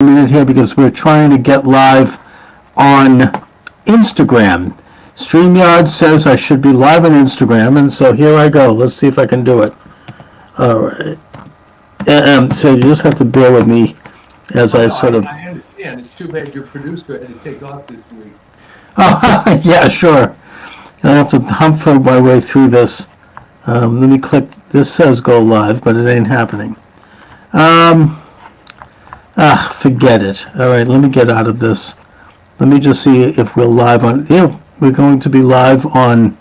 minute here because we're trying to get live on Instagram. StreamYard says I should be live on Instagram, and so here I go. Let's see if I can do it. All right. So you just have to bear with me as I sort of... I understand. It's too bad your producer had to take off this week. Oh, yeah, sure. I have to hump my way through this. Let me click. This says go live, but it ain't happening. Forget it. All right, let me get out of this. Let me just see if we're live on... Yeah, we're going to be live on...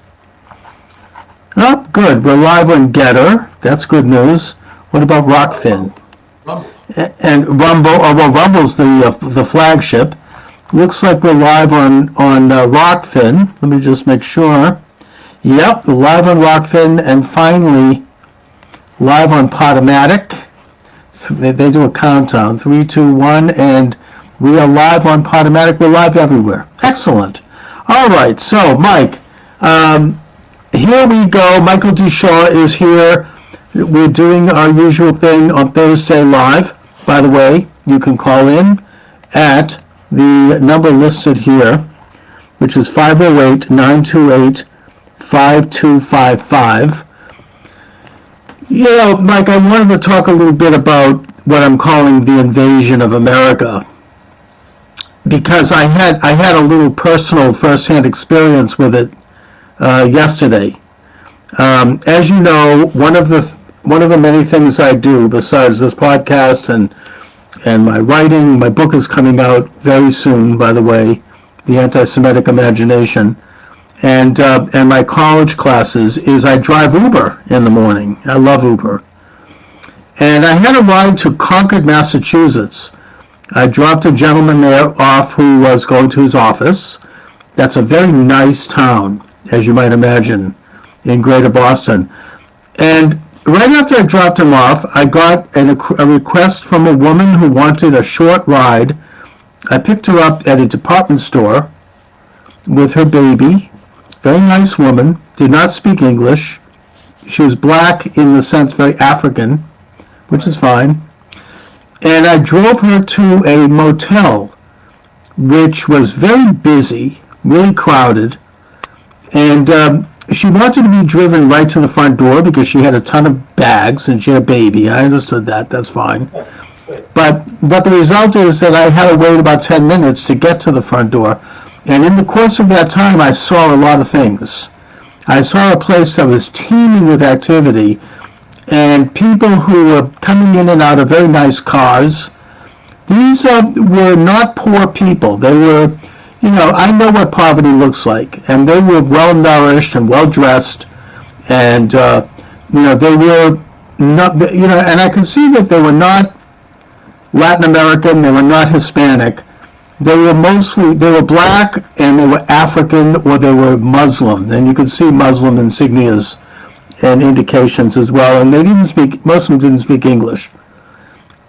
Oh, good. We're live on Getter. That's good news. What about Rockfin? Rumble. And Rumble. Oh, well, Rumble's the flagship. Looks like we're live on Rockfin. Let me just make sure. Yep, we're live on Rockfin, and finally live on Podomatic. They do a countdown, 3, 2, 1, and we are live on Podomatic. We're live everywhere. Excellent. All right, so Mike, here we go. Michael D. Shaw is here. We're doing our usual thing on Thursday live. By the way, you can call in at the number listed here, which is 508-928-5255. You know, Mike, I wanted to talk a little bit about what I'm calling the invasion of America, because I had a little personal first-hand experience with it yesterday. As you know, one of the many things I do besides this podcast and my writing, my book is coming out very soon, by the way, The Anti-Semitic Imagination. And my college classes is I drive Uber in the morning. I love Uber. And I had a ride to Concord, Massachusetts. I dropped a gentleman there off who was going to his office. That's a very nice town, as you might imagine, in Greater Boston. And right after I dropped him off, I got a request from a woman who wanted a short ride. I picked her up at a department store with her baby. Very nice woman, did not speak English. She was black in the sense very African, which is fine. And I drove her to a motel, which was very busy, really crowded. And she wanted to be driven right to the front door because she had a ton of bags and she had a baby. I understood that, that's fine. But the result is that I had to wait about 10 minutes to get to the front door. And in the course of that time, I saw a lot of things. I saw a place that was teeming with activity and people who were coming in and out of very nice cars. These were not poor people. They were, you know, I know what poverty looks like. And they were well-nourished and well-dressed. And, you know, they were not, you know, and I could see that they were not Latin American, they were not Hispanic. They were black and they were African or they were Muslim. And you could see Muslim insignias and indications as well. And most of them didn't speak English.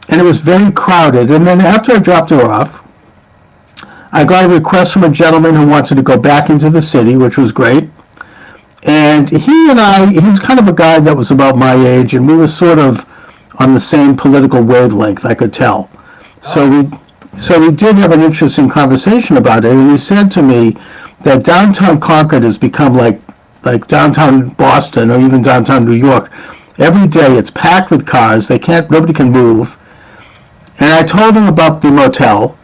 And it was very crowded. And then after I dropped her off, I got a request from a gentleman who wanted to go back into the city, which was great. And he was kind of a guy that was about my age, and we were sort of on the same political wavelength, I could tell. So we did have an interesting conversation about it, and he said to me that downtown Concord has become like downtown Boston or even downtown New York. Every day it's packed with cars. Nobody can move. And I told him about the motel,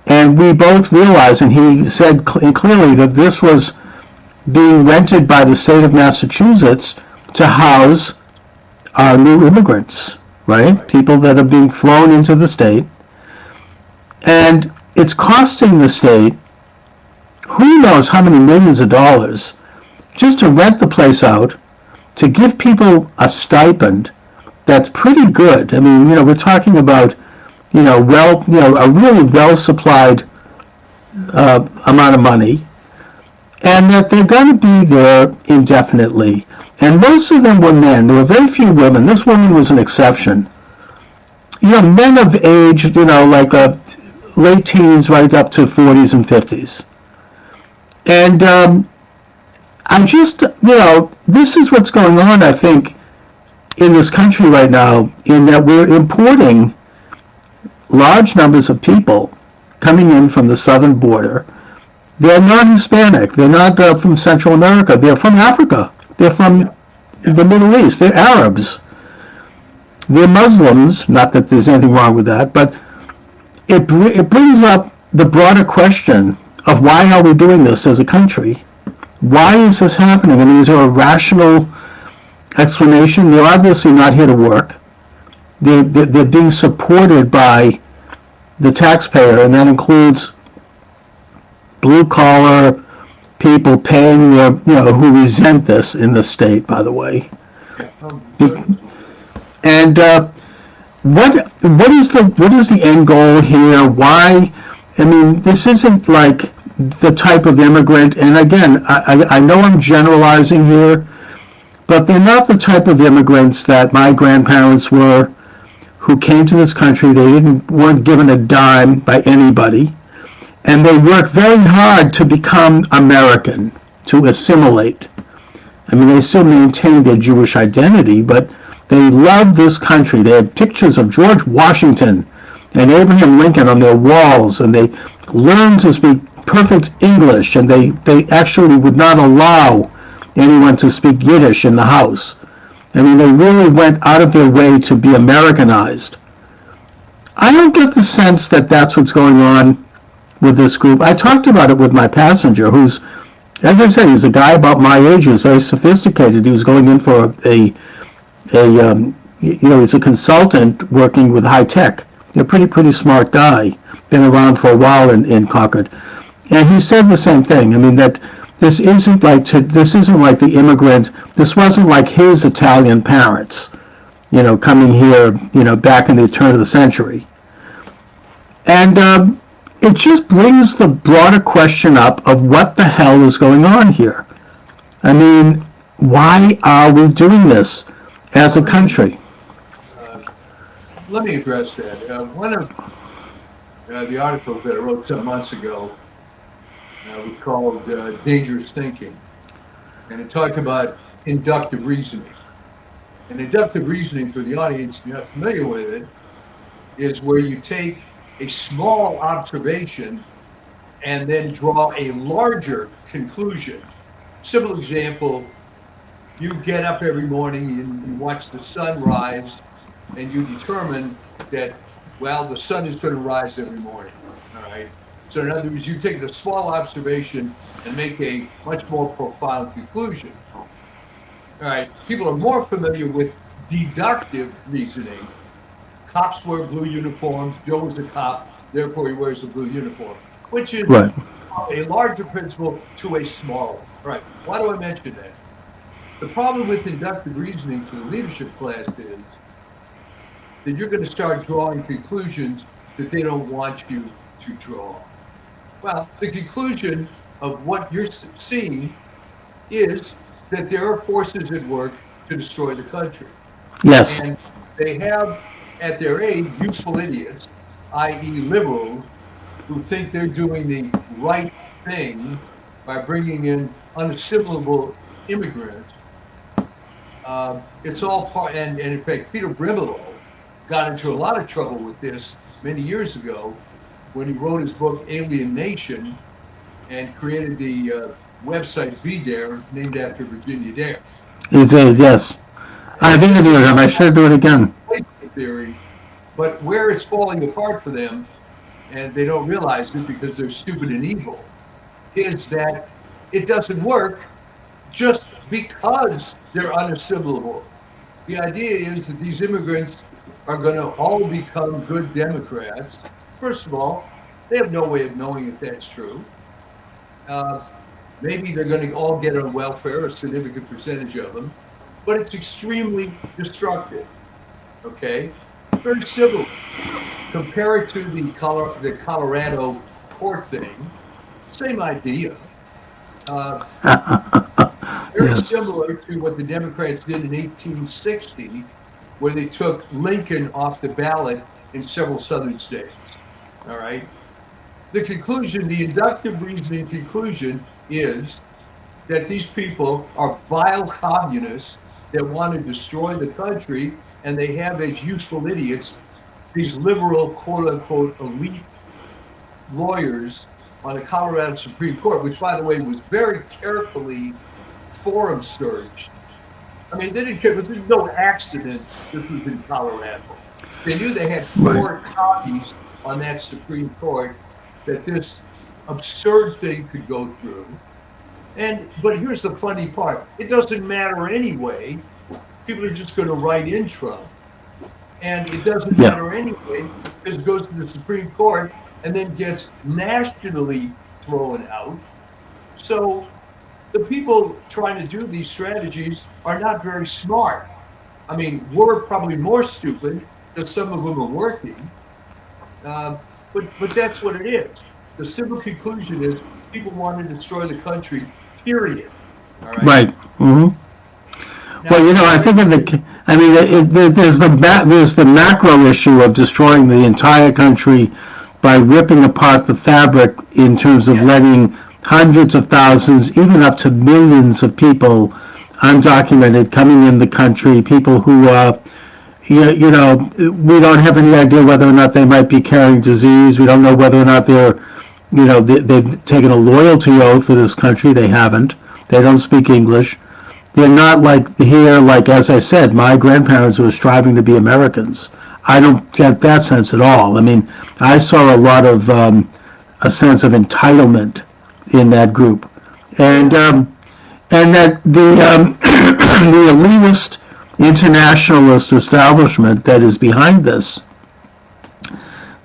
and we both realized, and he said clearly that this was being rented by the state of Massachusetts to house our new immigrants, right? People that are being flown into the state. And it's costing the state who knows how many millions of dollars just to rent the place out, to give people a stipend that's pretty good. I mean, you know, we're talking about, a really well-supplied amount of money, and that they're going to be there indefinitely. And most of them were men. There were very few women. This woman was an exception. You know, men of age, you know, like late teens right up to 40s and 50s. And I just, you know, this is what's going on, I think, in this country right now, in that we're importing large numbers of people coming in from the southern border. They're not Hispanic. They're not from Central America. They're from Africa. They're from the Middle East. They're Arabs. They're Muslims. Not that there's anything wrong with that, but it brings up the broader question of why are we doing this as a country? Why is this happening? I mean, is there a rational explanation? They're obviously not here to work. They're being supported by the taxpayer, and that includes blue-collar people paying their, who resent this in the state, by the way. And what is the end goal here? Why? I mean, this isn't like the type of immigrant, and again, I know I'm generalizing here, but they're not the type of immigrants that my grandparents were, who came to this country. They weren't given a dime by anybody, and they worked very hard to become American, to assimilate. I mean, they still maintained their Jewish identity, but they loved this country. They had pictures of George Washington and Abraham Lincoln on their walls, and they learned to speak perfect English, and they actually would not allow anyone to speak Yiddish in the house. I mean, they really went out of their way to be Americanized. I don't get the sense that that's what's going on with this group. I talked about it with my passenger, who's, as I said, he's a guy about my age. He was very sophisticated. He was going in for he's a consultant working with high tech. A pretty smart guy. Been around for a while in Concord, and he said the same thing. I mean, that this isn't like the immigrant. This wasn't like his Italian parents, coming here, back in the turn of the century. And it just brings the broader question up of what the hell is going on here. I mean, why are we doing this as a country? Let me address that. One of the articles that I wrote some months ago was called Dangerous Thinking. And it talked about inductive reasoning. And inductive reasoning, for the audience, if you're not familiar with it, is where you take a small observation and then draw a larger conclusion. Simple example, you get up every morning and you watch the sun rise, and you determine that, well, the sun is going to rise every morning, all right? So in other words, you take a small observation and make a much more profound conclusion. All right, people are more familiar with deductive reasoning. Cops wear blue uniforms, Joe is a cop, therefore he wears a blue uniform, which is Right. a larger principle to a smaller. Right, why do I mention that? The problem with inductive reasoning to the leadership class is that you're going to start drawing conclusions that they don't want you to draw. Well, the conclusion of what you're seeing is that there are forces at work to destroy the country. Yes. And they have at their aid useful idiots, i.e. liberals, who think they're doing the right thing by bringing in unassimilable immigrants. It's all part, and in fact, Peter Brimelow got into a lot of trouble with this many years ago when he wrote his book Alien Nation and created the website VDare, named after Virginia Dare. Yes. I've interviewed him. I should do it again. Theory, but where it's falling apart for them, and they don't realize it because they're stupid and evil, is that it doesn't work just because they're unassimilable. The idea is that these immigrants are going to all become good Democrats. First of all, they have no way of knowing if that's true. Maybe they're going to all get on welfare, a significant percentage of them, but it's extremely destructive. Okay, very similar. Compare it to the Colorado court thing. Same idea. Very Yes. similar to what the Democrats did in 1860, where they took Lincoln off the ballot in several southern states. All right. The conclusion, the inductive reasoning conclusion, is that these people are vile communists that want to destroy the country, and they have as useful idiots these liberal, quote unquote, elite lawyers on the Colorado Supreme Court, which, by the way, was very carefully forum searched. I mean, they didn't care, but there's no accident this was in Colorado. They knew they had four copies on that Supreme Court that this absurd thing could go through. But here's the funny part. It doesn't matter anyway. People are just going to write in Trump. And it doesn't matter anyway because it goes to the Supreme Court and then gets nationally thrown out. So the people trying to do these strategies are not very smart. I mean, we're probably more stupid because some of them are working. But that's what it is. The simple conclusion is people want to destroy the country, period. All right. Right. Mm-hmm. Now, Well, I think there's the macro issue of destroying the entire country by ripping apart the fabric in terms of letting hundreds of thousands, even up to millions of people, undocumented, coming in the country, people who we don't have any idea whether or not they might be carrying disease. We don't know whether or not they've taken a loyalty oath for this country. They haven't. They don't speak English. They're not like as I said, my grandparents were striving to be Americans. I don't get that sense at all. I mean, I saw a lot of a sense of entitlement in that group, and that the the elitist internationalist establishment that is behind this,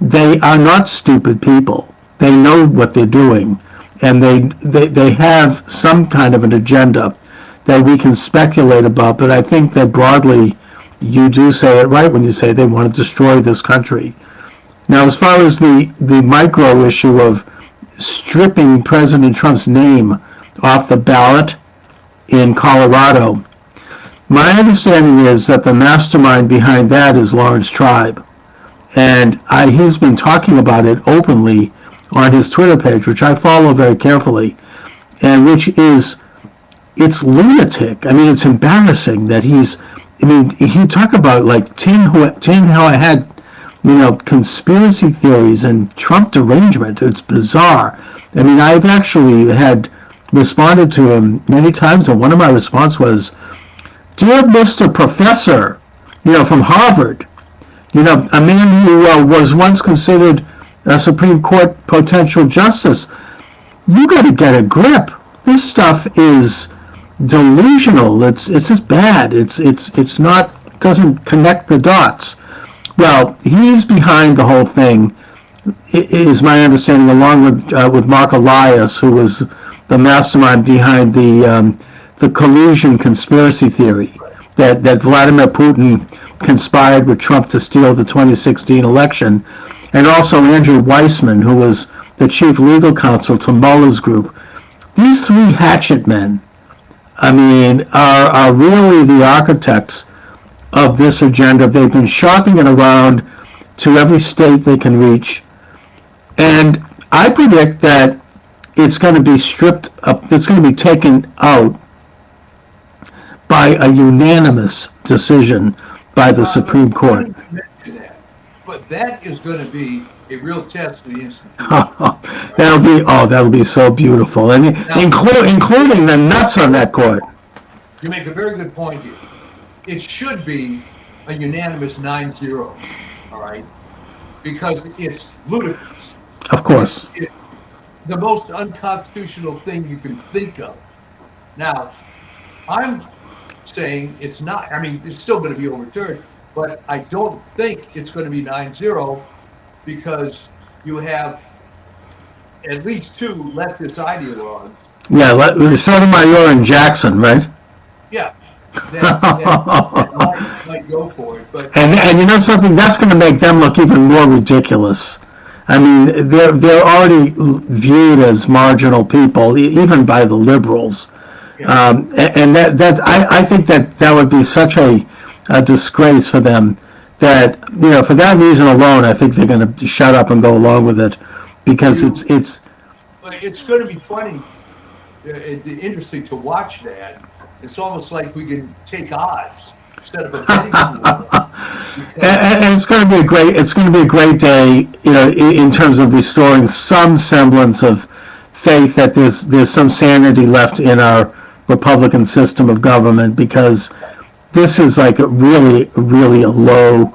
they are not stupid people. They know what they're doing, and they have some kind of an agenda that we can speculate about, but I think that broadly you do say it right when you say they want to destroy this country. Now, as far as the micro issue of stripping President Trump's name off the ballot in Colorado, my understanding is that the mastermind behind that is Lawrence Tribe. And he's been talking about it openly on his Twitter page, which I follow very carefully, and which is, it's lunatic. I mean, it's embarrassing that he talked about like Tin how I had, conspiracy theories and Trump derangement. It's bizarre. I mean, I've actually had responded to him many times, and one of my response was, "Dear Mr. Professor, from Harvard, a man who was once considered a Supreme Court potential justice, you got to get a grip. This stuff is delusional. It's just bad. It's not, doesn't connect the dots." Well, he's behind the whole thing, is my understanding, along with Mark Elias, who was the mastermind behind the collusion conspiracy theory that Vladimir Putin conspired with Trump to steal the 2016 election, and also Andrew Weissman, who was the chief legal counsel to Mueller's group. These three hatchet men, are really the architects of this agenda. They've been shopping it around to every state they can reach. And I predict that it's going to be stripped up, it's going to be taken out by a unanimous decision by the Supreme Court. But that is going to be a real test of the institution. That'll be so beautiful, and including the nuts on that court. You make a very good point here. It should be a unanimous 9-0, all right? Because it's ludicrous. Of course. It's the most unconstitutional thing you can think of. Now, I'm saying it's not. I mean, it's still going to be overturned, but I don't think it's going to be 9-0 because you have at least two leftist ideologues. Yeah, Sotomayor and Jackson, right? Yeah. That might go for it, but and something, that's going to make them look even more ridiculous. I mean, they're already viewed as marginal people, even by the liberals, and I think that would be such a disgrace for them. That for that reason alone, I think they're going to shut up and go along with it, because it's. But it's going to be funny, interesting to watch that. It's almost like we can take odds. set up a betting pool. And it's going to be a great day, in terms of restoring some semblance of faith that there's some sanity left in our Republican system of government, because this is like really a low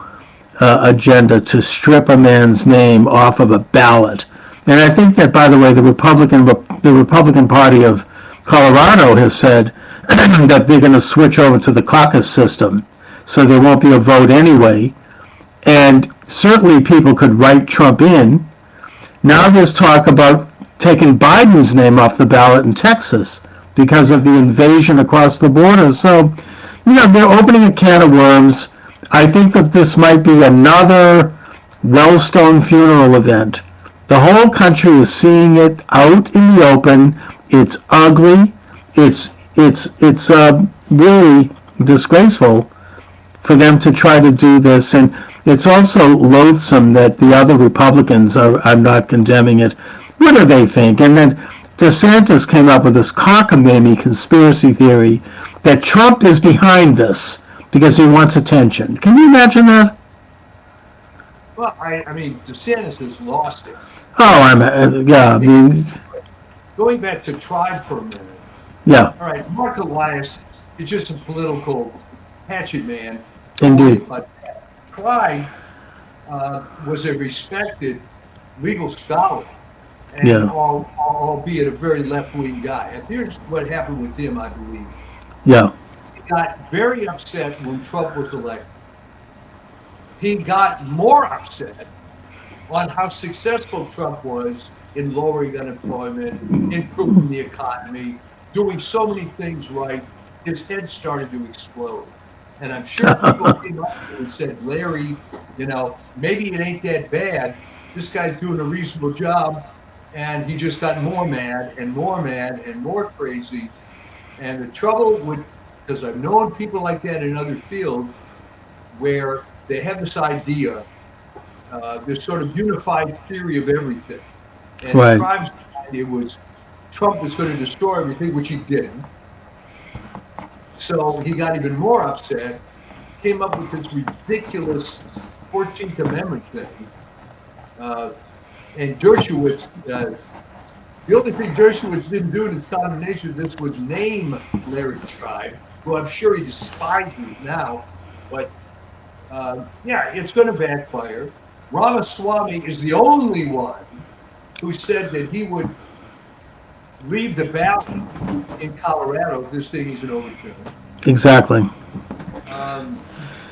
agenda to strip a man's name off of a ballot. And I think that, by the way, the Republican Party of Colorado has said that they're going to switch over to the caucus system, so there won't be a vote anyway. And certainly people could write Trump in. Now there's talk about taking Biden's name off the ballot in Texas because of the invasion across the border. So, they're opening a can of worms. I think that this might be another Wellstone funeral event. The whole country is seeing it out in the open. It's ugly. It's really disgraceful for them to try to do this, and it's also loathsome that the other Republicans are. I'm not condemning it. What do they think? And then DeSantis came up with this cockamamie conspiracy theory that Trump is behind this because he wants attention. Can you imagine that? Well, I mean, DeSantis has lost it. Oh, yeah. I mean, going back to Tribe for a minute. Yeah. All right, Mark Elias is just a political hatchet man. Indeed. But Tribe was a respected legal scholar, and albeit a very left-wing guy. And here's what happened with him, I believe. Yeah. He got very upset when Trump was elected. He got more upset on how successful Trump was in lowering unemployment, improving the economy, doing so many things right. His head started to explode. And I'm sure people came up to him and said, Larry, maybe it ain't that bad. This guy's doing a reasonable job. And he just got more mad and more crazy. And the trouble with, because I've known people like that in other fields, where they have this idea, this sort of unified theory of everything. And right. Tribe's idea was Trump was going to destroy everything, which he didn't. So he got even more upset, came up with this ridiculous 14th Amendment thing. And Dershowitz, the only thing Dershowitz didn't do in his condemnation of this was name Larry Tribe, who I'm sure he despises now. But it's going to backfire. Ramaswamy is the only one who said that he would leave the ballot in Colorado if this thing isn't overturned. Exactly. And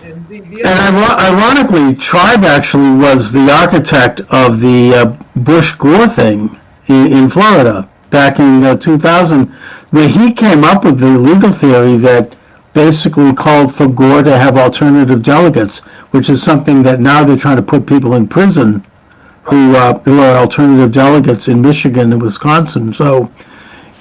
ironically, Tribe actually was the architect of the Bush-Gore thing in Florida back in 2000, where he came up with the legal theory that basically called for Gore to have alternative delegates, which is something that now they're trying to put people in prison who are alternative delegates in Michigan and Wisconsin. So,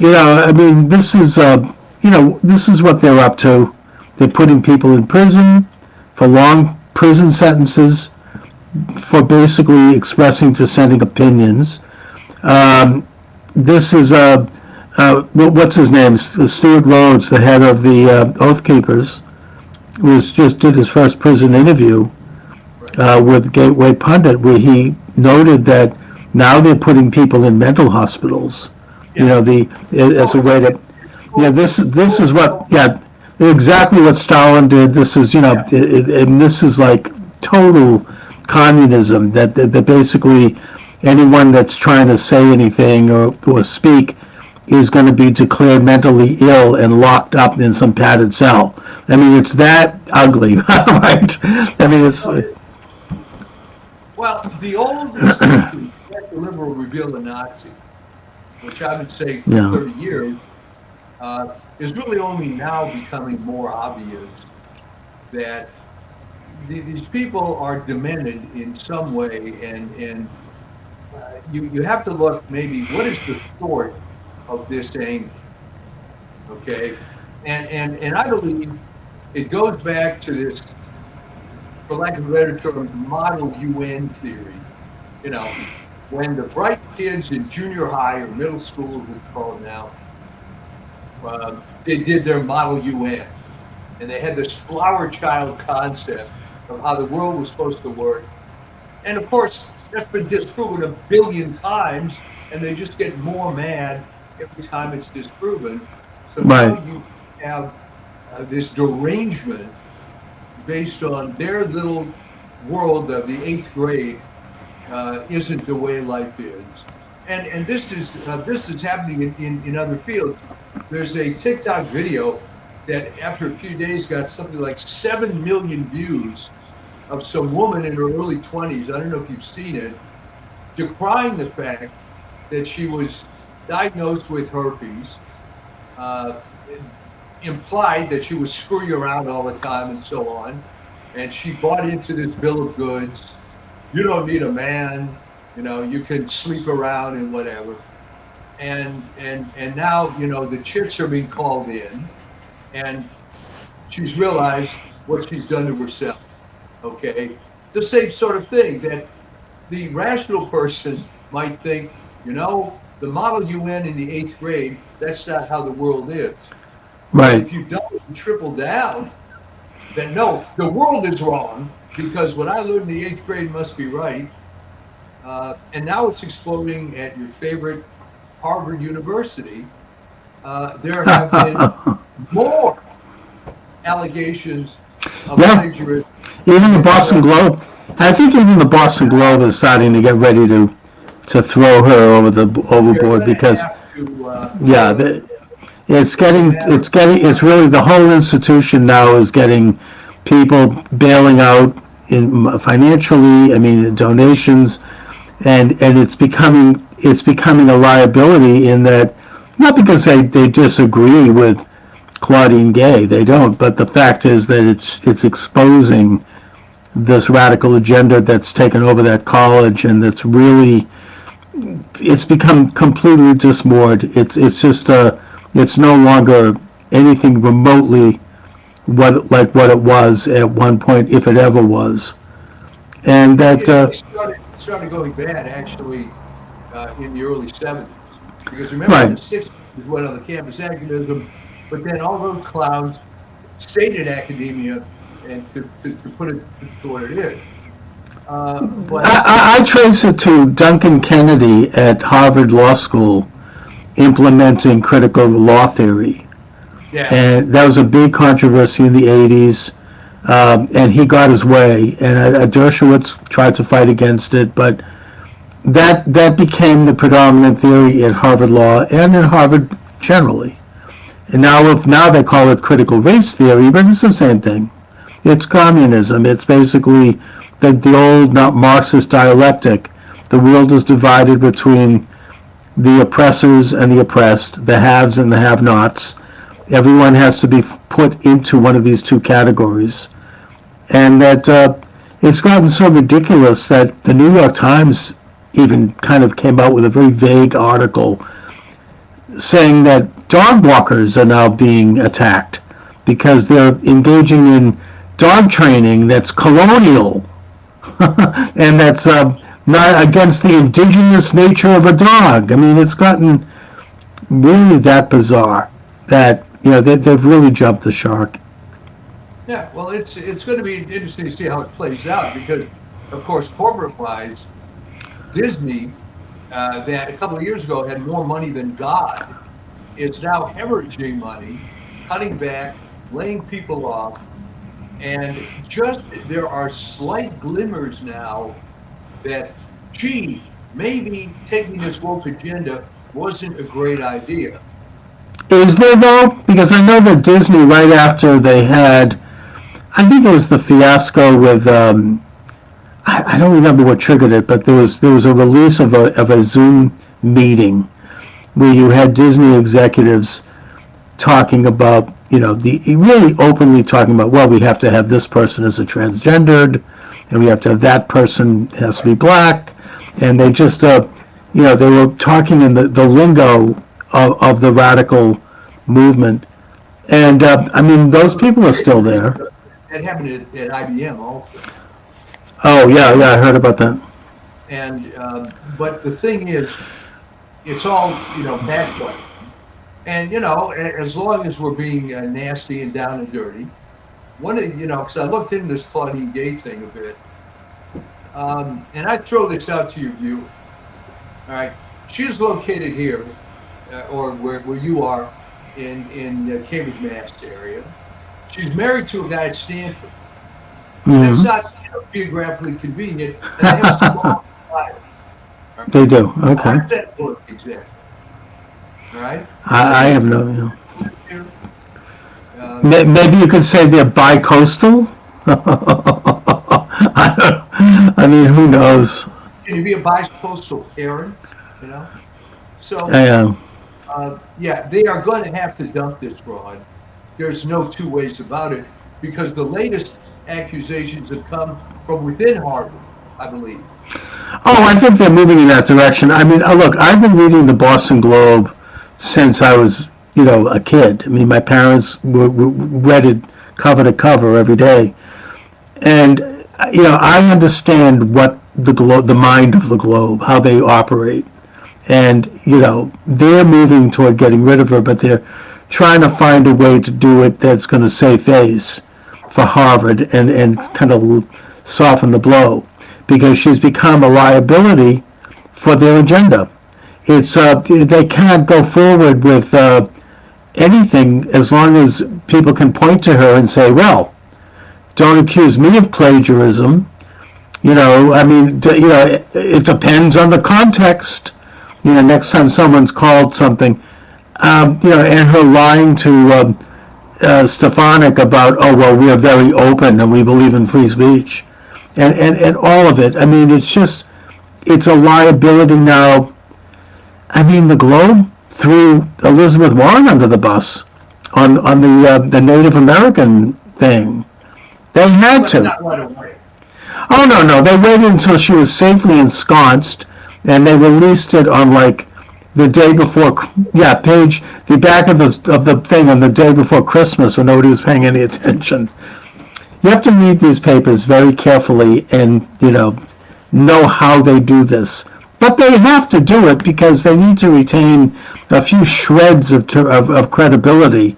I mean, this is what they're up to. They're putting people in prison for long prison sentences for basically expressing dissenting opinions. This is what's his name? Stuart Rhodes, the head of the Oath Keepers, just did his first prison interview with Gateway Pundit, where he noted that now they're putting people in mental hospitals. As a way to, this is what, exactly what Stalin did. This is, and this is like total communism. That basically anyone that's trying to say anything or speak is going to be declared mentally ill and locked up in some padded cell. I mean, it's that ugly, right? I mean, it's. Well, the old distinction, let the liberal reveal the Nazi, which I would say for 30 years, is really only now becoming more obvious that these people are demented in some way, and you have to look maybe what is the source of this anger, okay? And I believe it goes back to this, for lack of a better term, model UN theory. When the bright kids in junior high or middle school, as it's called now, they did their model UN. and they had this flower child concept of how the world was supposed to work. And of course, that's been disproven a billion times, and they just get more mad every time it's disproven. So now Right. you have this derangement based on their little world of the eighth grade isn't the way life is. And this is happening in other fields. There's a TikTok video that after a few days got something like 7 million views of some woman in her early 20s. I don't know if you've seen it, decrying the fact that she was diagnosed with herpes, uh, implied that she was screwing around all the time and so on. And she bought into this bill of goods. You don't need a man, you can sleep around and whatever. And now, the chits are being called in, and she's realized what she's done to herself. Okay, the same sort of thing that the rational person might think, the model UN in the eighth grade, that's not how the world is. Right. If you double and triple down, then no, the world is wrong because what I learned in the eighth grade must be right. And now it's exploding at your favorite Harvard University. There have been more allegations of Yeah. plagiarism. Even the Boston Globe. I think even the Boston Globe is starting to get ready to throw her overboard because yeah, it's really the whole institution now is getting people bailing out financially. I mean, donations, and it's becoming a liability in that not because they disagree with Claudine Gay, they don't, but the fact is that it's exposing this radical agenda that's taken over that college, and that's really it's become completely dismoored. It's no longer anything remotely like what it was at one point, if it ever was. And that It started going bad actually in the early 70s. Because remember, in the 60s went on the campus activism, but then all those clowns stayed in academia, and to put it to what it is. I trace it to Duncan Kennedy at Harvard Law School implementing critical law theory. Yeah. And that was a big controversy in the 80s. And he got his way. And Dershowitz tried to fight against it, but that became the predominant theory in Harvard Law and in Harvard generally. And now they call it critical race theory, but it's the same thing. It's communism. It's basically the old Marxist dialectic. The world is divided between the oppressors and the oppressed, the haves and the have-nots. Everyone has to be put into one of these two categories. And that it's gotten so ridiculous that the New York Times even kind of came out with a very vague article saying that dog walkers are now being attacked because they're engaging in dog training that's colonial and that's not against the indigenous nature of a dog. I mean, it's gotten really that bizarre that they've really jumped the shark. Yeah, well, it's going to be interesting to see how it plays out because, of course, corporate-wise, Disney, that a couple of years ago had more money than God, is now hemorrhaging money, cutting back, laying people off, and just there are slight glimmers now that, gee, maybe taking this woke agenda wasn't a great idea. Is there though? Because I know that Disney, right after they had, I think it was the fiasco with, I don't remember what triggered it, but there was a release of a Zoom meeting where you had Disney executives talking about, really openly talking about, well, we have to have this person as a transgendered, and we have to have that person has to be black, and they just, they were talking in the lingo of the radical movement, and I mean, those people are still there. That happened at IBM also. Oh yeah, I heard about that. And but the thing is, it's all backfiring. And as long as we're being nasty and down and dirty, one of because I looked into this Claudine Gay thing a bit, and I throw this out to your view. All right, she's located here, or where you are, in Cambridge, Mass area. She's married to a guy at Stanford. That's Mhm. not geographically convenient, and they have a small fire. They do. How Okay. does that work exactly? All right. I have no. Uh, Maybe you could say they're bi-coastal. I mean, who knows? can you be a bi-coastal parent? You know. So I, yeah, they are going to have to dump this broad. There's no two ways about it because the latest accusations have come from within Harvard, I believe. oh, I think they're moving in that direction. I mean, look, I've been reading the Boston Globe since I was, a kid. I mean, my parents read it cover to cover every day, and I understand what the mind of the Globe, how they operate, and they're moving toward getting rid of her, but they're trying to find a way to do it that's going to save face for Harvard and kind of soften the blow because she's become a liability for their agenda. It's they can't go forward with anything as long as people can point to her and say, well, don't accuse me of plagiarism. I mean, it depends on the context. Next time someone's called something, and her lying to Stefanik about, oh, well, we are very open and we believe in free speech. And all of it. I mean, it's a liability now. I mean, the Globe threw Elizabeth Warren under the bus on the Native American thing. They had But to. not right away. Oh, no. They waited until she was safely ensconced, and they released it on, like, the day before, the back of the thing on the day before Christmas when nobody was paying any attention. You have to read these papers very carefully and, know how they do this. But they have to do it because they need to retain a few shreds of credibility.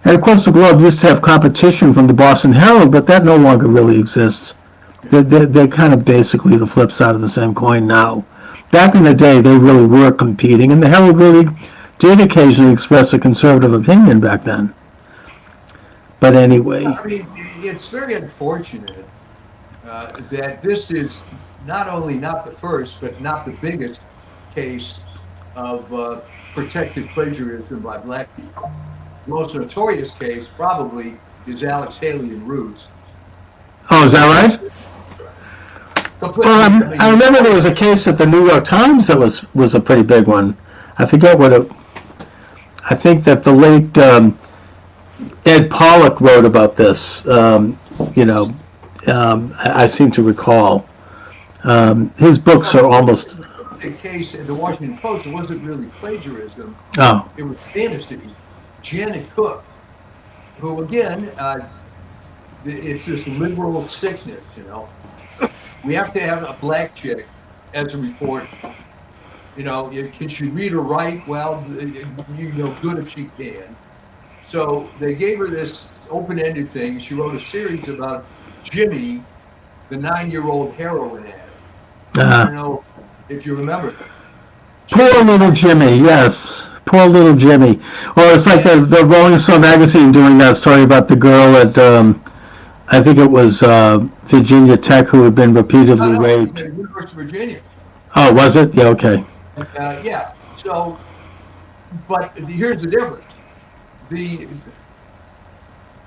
And of course, the Globe used to have competition from the Boston Herald, but that no longer really exists. They're kind of basically the flip side of the same coin now. Back in the day, they really were competing, and the Herald really did occasionally express a conservative opinion back then. But anyway. I mean, it's very unfortunate that this is not only not the first, but not the biggest case of protected plagiarism by black people. The most notorious case probably is Alex Haley and Roots. Oh, is that right? Well, I remember there was a case at the New York Times that was a pretty big one. I forget what it. I think that the late Ed Pollock wrote about this. I seem to recall. His books are almost. The case in the Washington Post, it wasn't really plagiarism. Oh. It was fantasy. Janet Cook, who again, it's this liberal sickness, We have to have a black chick as a reporter. Can she read or write? Well, good if she can. So they gave her this open-ended thing. She wrote a series about Jimmy, the 9-year-old heroin addict. I don't know if you remember that. Poor little Jimmy, yes. Poor little Jimmy. Well, it's like the Rolling Stone magazine doing that story about the girl at, I think it was Virginia Tech, who had been repeatedly raped. University of Virginia. Oh, was it? Yeah, okay. Yeah. So, but here's the difference.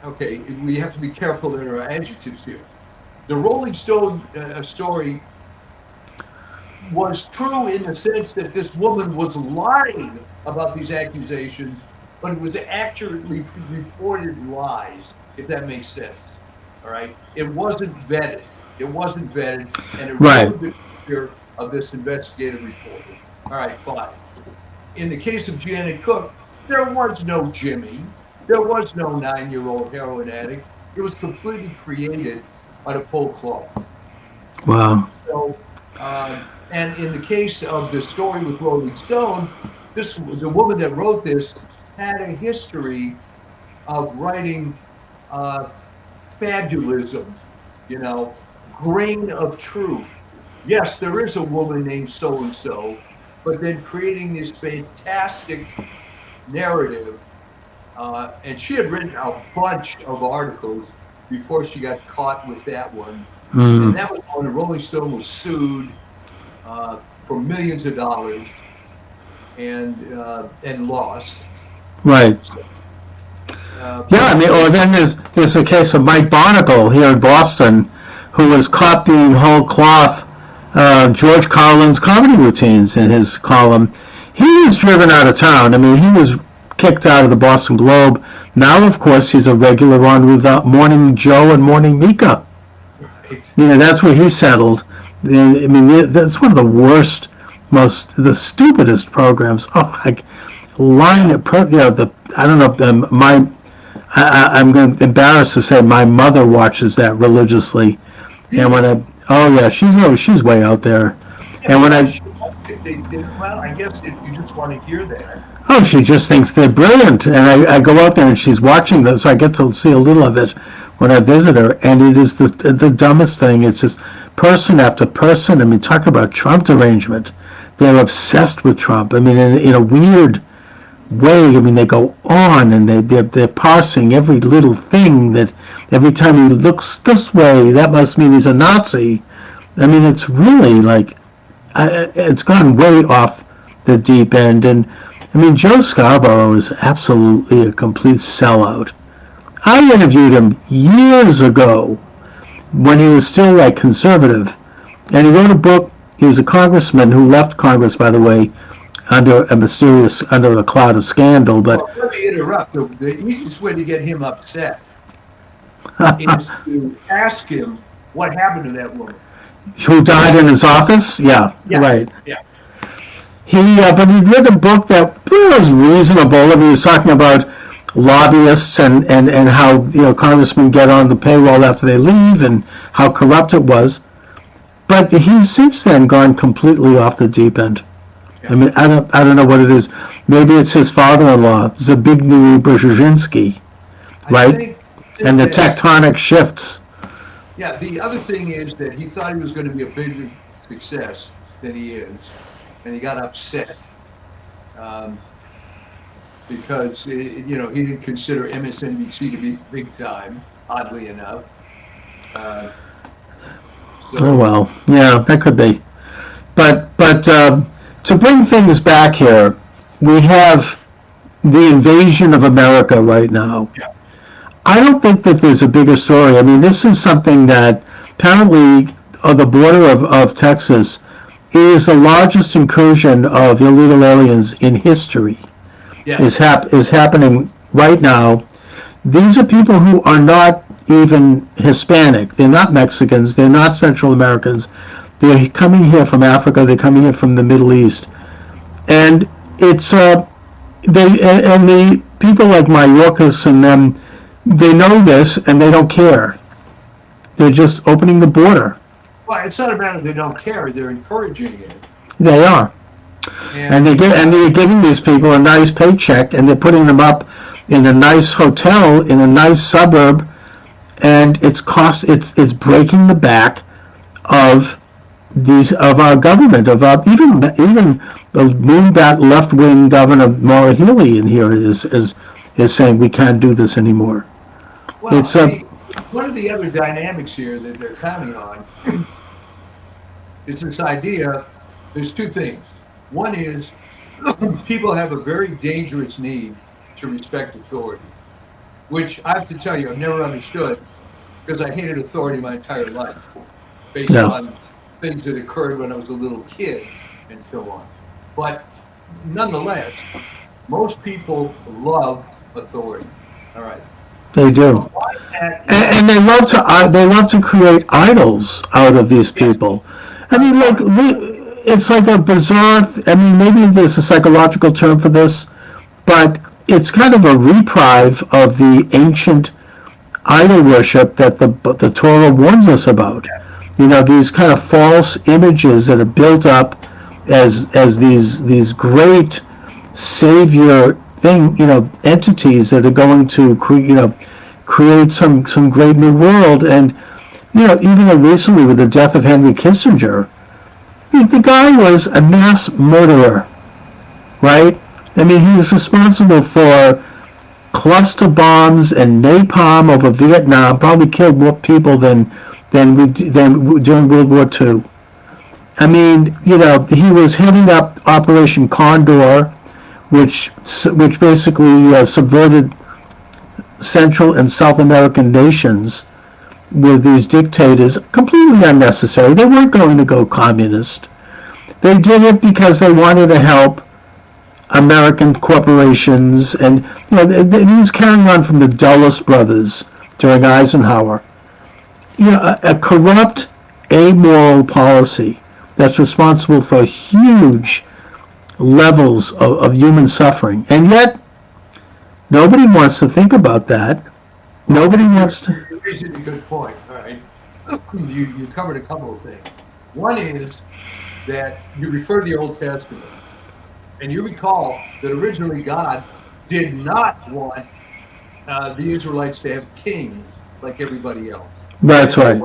Okay, we have to be careful in our adjectives here. The Rolling Stone story was true in the sense that this woman was lying about these accusations, but it was accurately reported lies, if that makes sense. All right? It wasn't vetted. And it ruined the career of this investigative reporter. All right, fine. In the case of Janet Cook, there was no Jimmy. There was no 9-year-old heroin addict. It was completely created out of whole cloth. Wow. So, and in the case of the story with Rolling Stone, the woman that wrote this had a history of writing fabulism, you know, grain of truth. Yes, there is a woman named so and so, but then creating this fantastic narrative. And she had written a bunch of articles before she got caught with that one. And that was when the Rolling Stone was sued for millions of dollars and lost. Right. So, Yeah, I mean, or then there's a case of Mike Barnacle here in Boston, who was copying whole cloth George Carlin's comedy routines in his column. He was driven out of town. I mean, he was kicked out of the Boston Globe. Now, of course, he's a regular on with Morning Joe and Morning Mika. right. You know, that's where he settled. I mean, that's one of the worst, the stupidest programs. Oh, like line it, you know, I don't know, I'm going to embarrass to say my mother watches that religiously, and oh yeah, she's way out there, and when Well, I guess if you just want to hear that. oh, she just thinks they're brilliant, and I go out there and she's watching this, so I get to see a little of it when I visit her, and it is the dumbest thing. It's just person after person. I mean, talk about Trump derangement. They're obsessed with Trump. I mean, in a weird way. I mean, they go on and they're parsing every little thing, that every time he looks this way, that must mean he's a Nazi. I mean, it's really like it's gone way off the deep end. And I mean, Joe Scarborough is absolutely a complete sellout. I interviewed him years ago when he was still like conservative, and he wrote a book. He was a congressman who left Congress, by the way, under a cloud of scandal. But well, let me interrupt. The easiest way to get him upset is to ask him what happened to that woman. Who died in his office? Yeah. Right. Yeah. But he'd written a book that was reasonable. I mean, he was talking about lobbyists and how, you know, congressmen get on the payroll after they leave and how corrupt it was. But he's since then gone completely off the deep end. I mean, I don't know what it is. Maybe it's his father-in-law, Zbigniew Brzezinski, right? And the tectonic shifts. Yeah, the other thing is that he thought he was going to be a bigger success than he is, and he got upset because he didn't consider MSNBC to be big time, oddly enough. Oh well, yeah, that could be. But to bring things back here, we have the invasion of America right now. Yeah. I don't think that there's a bigger story. I mean, this is something that apparently on the border of Texas is the largest incursion of illegal aliens in history. Yeah. Is happening right now. These are people who are not even Hispanic. They're not Mexicans. They're not Central Americans. They're coming here from Africa. They're coming here from the Middle East, and it's the people like Mayorkas and them. They know this and they don't care. They're just opening the border. Well, it's not about they don't care; they're encouraging it. They are, and they're giving these people a nice paycheck, and they're putting them up in a nice hotel in a nice suburb, and it's breaking the back of our government, of our even the moonbat left wing governor Maura Healey in here is saying we can't do this anymore. Well, one of the other dynamics here that they're counting on is this idea. There's two things. One is people have a very dangerous need to respect authority, which I have to tell you I've never understood, because I hated authority my entire life based on things that occurred when I was a little kid and so on. But nonetheless, most people love authority. All right. They do, and they love to create idols out of these people. I mean, it's like a bizarre. I mean, maybe there's a psychological term for this, but it's kind of a reprieve of the ancient idol worship that the Torah warns us about. You know, these kind of false images that are built up as these great savior entities that are going to create create some great new world. And even recently with the death of Henry Kissinger, the guy was a mass murderer, right? I mean, he was responsible for cluster bombs and napalm over Vietnam. Probably killed more people than during World War II. I mean, he was heading up Operation Condor, which basically subverted Central and South American nations with these dictators. Completely unnecessary. They weren't going to go communist. They did it because they wanted to help American corporations, and he was carrying on from the Dulles brothers during Eisenhower. A corrupt, amoral policy that's responsible for huge levels of human suffering, and yet nobody wants to think about that. Nobody wants to. You raised a good point. All right, you covered a couple of things. One is that you refer to the Old Testament, and you recall that originally God did not want the Israelites to have kings like everybody else. That's right.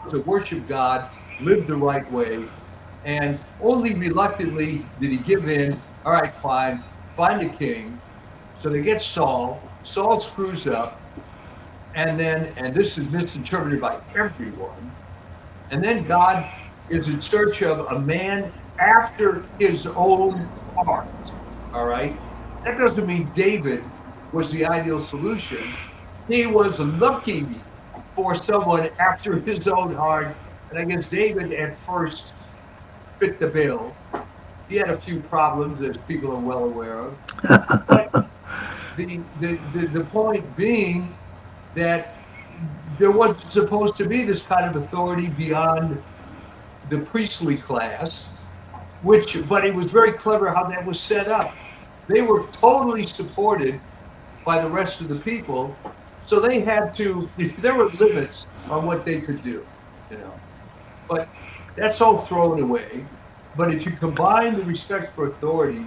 To worship God, live the right way, and only reluctantly did he give in. All right, fine, find a king. So they get Saul. Saul screws up, and this is misinterpreted by everyone. And then God is in search of a man after his own heart. All right, that doesn't mean David was the ideal solution. He was looking for someone after his own heart, and I guess David at first fit the bill. He had a few problems, as people are well aware of. But the point being that there wasn't supposed to be this kind of authority beyond the priestly class, but it was very clever how that was set up. They were totally supported by the rest of the people, so they had to. There were limits on what they could do, But that's all thrown away. But if you combine the respect for authority